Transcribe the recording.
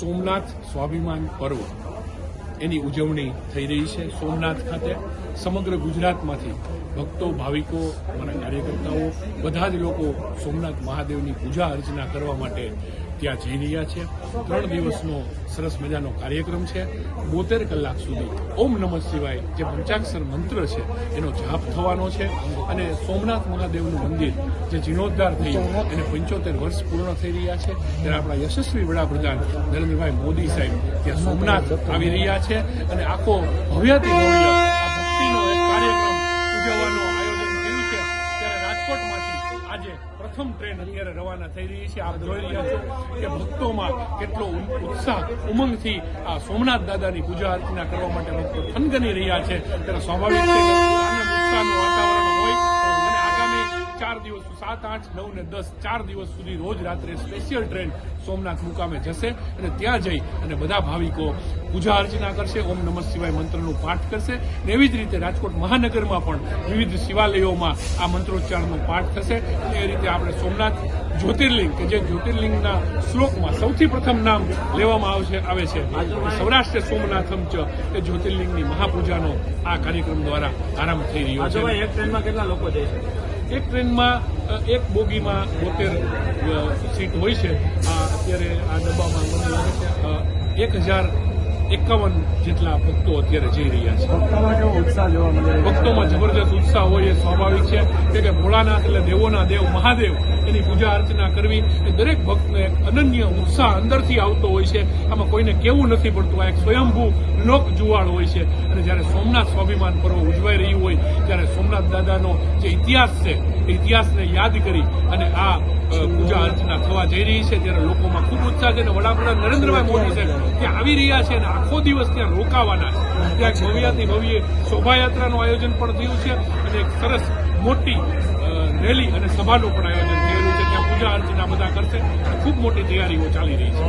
સોમનાથ સ્વાભિમાન પર્વ એની ઉજવણી થઈ રહી છે. સોમનાથ ખાતે સમગ્ર ગુજરાતમાંથી ભક્તો, ભાવિકો, મારા કાર્યકર્તાઓ બધા જ લોકો સોમનાથ મહાદેવની પૂજા અર્ચના કરવા માટે ત્યાં જઈ રહ્યા છે. 3 દિવસનો સરસ મજાનો કાર્યક્રમ છે. 72 કલાક સુધી ઓમ નમઃ શિવાય જે પંચાક્ષર મંત્ર છે એનો જાપ થવાનો છે અને સોમનાથ મહાદેવનું મંદિર જે જીર્ણોદ્ધાર થઈ એને 75 વર્ષ પૂર્ણ થઈ રહ્યા છે ત્યારે આપણા યશસ્વી વડાપ્રધાન નરેન્દ્રભાઈ મોદી સાહેબ ત્યાં સોમનાથ આવી રહ્યા છે અને આખો ભવ્યાતિ ભવ્ય આ ભક્તિનો એક કાર્યક્રમ ઉજવવાનું આયોજન કર્યું છે. ત્યારે રાજકોટમાંથી આજે પ્રથમ ટ્રેન અત્યારે રવાના થઈ રહી છે. આપ જોઈ રહ્યા છો કે ભક્તોમાં કેટલો ઉત્સાહ, ઉમંગથી આ સોમનાથ દાદાની પૂજા અર્ચના કરવા માટે ભક્તો થનગની રહ્યા છે. ત્યારે સ્વાભાવિક છે કે આનંદ ઉત્સાહનું વાતાવરણ હોય અને આગામી 4 દિવસ 7, 8, 9 ને 10 4 દિવસ સુધી રોજ રાત્રે સ્પેશિયલ ટ્રેન સોમનાથ મુકામે જશે અને ત્યાં જઈ અને બધા ભાવિકો પૂજા અર્ચના કરશે, ઓમ નમઃ શિવાય મંત્રનું પાઠ કરશે. અને એવી જ રીતે રાજકોટ મહાનગરમાં પણ વિવિધ શિવાલયોમાં આ મંત્રોચ્ચારનો પાઠ થશે. અને એ રીતે આપણે સોમનાથ જ્યોતિર્લિંગ કે જે જ્યોતિર્લિંગના શ્લોકમાં સૌથી પ્રથમ નામ લેવામાં આવે છે સૌરાષ્ટ્ર સોમનાથમ ચ એ જ્યોતિર્લિંગની મહાપૂજાનો આ કાર્યક્રમ દ્વારા આરંભ થઈ રહ્યો છે. એક ટ્રેનમાં કેટલા લોકો જઈ શકે? એક ટ્રેનમાં એક બોગીમાં 72 સીટ હોય છે. અત્યારે આ ડબ્બામાં મને લાગે છે 1051 જેટલા ભક્તો અત્યારે જઈ રહ્યા છે. ભક્તોમાં કેવો ઉત્સાહ જોવા મળે? ભક્તોમાં જબરજસ્ત ઉત્સાહ હોય એ સ્વાભાવિક છે કે ભોળાનાથ એટલે દેવોના દેવ મહાદેવ એની પૂજા અર્ચના કરવી એ દરેક ભક્તને એક અનન્ય ઉત્સાહ અંદરથી આવતો હોય છે. આમાં કોઈને કેવું નથી પડતું. આ એક સ્વયંભૂ લોક જુવાળ હોય છે અને જ્યારે સોમનાથ સ્વાભિમાન પર્વ ઉજવાઈ રહ્યું હોય ત્યારે સોમનાથ દાદાનો જે ઇતિહાસ છે એ ઇતિહાસને યાદ કરી અને આ પૂજા અર્ચના થવા જઈ રહી છે ત્યારે લોકોમાં ખૂબ ઉત્સાહ છે અને વડાપ્રધાન નરેન્દ્રભાઈ મોદી સાહેબ ત્યાં આવી રહ્યા છે અને આખો દિવસ ત્યાં રોકાવાના છે. ત્યાં એક ભવ્યાથી ભવ્ય શોભાયાત્રાનું આયોજન પણ થયું છે અને એક સરસ મોટી રેલી અને સભાનું પણ આયોજન થયેલું છે. ત્યાં પૂજા અર્ચના બધા કરશે. ખૂબ મોટી તૈયારીઓ ચાલી રહી છે.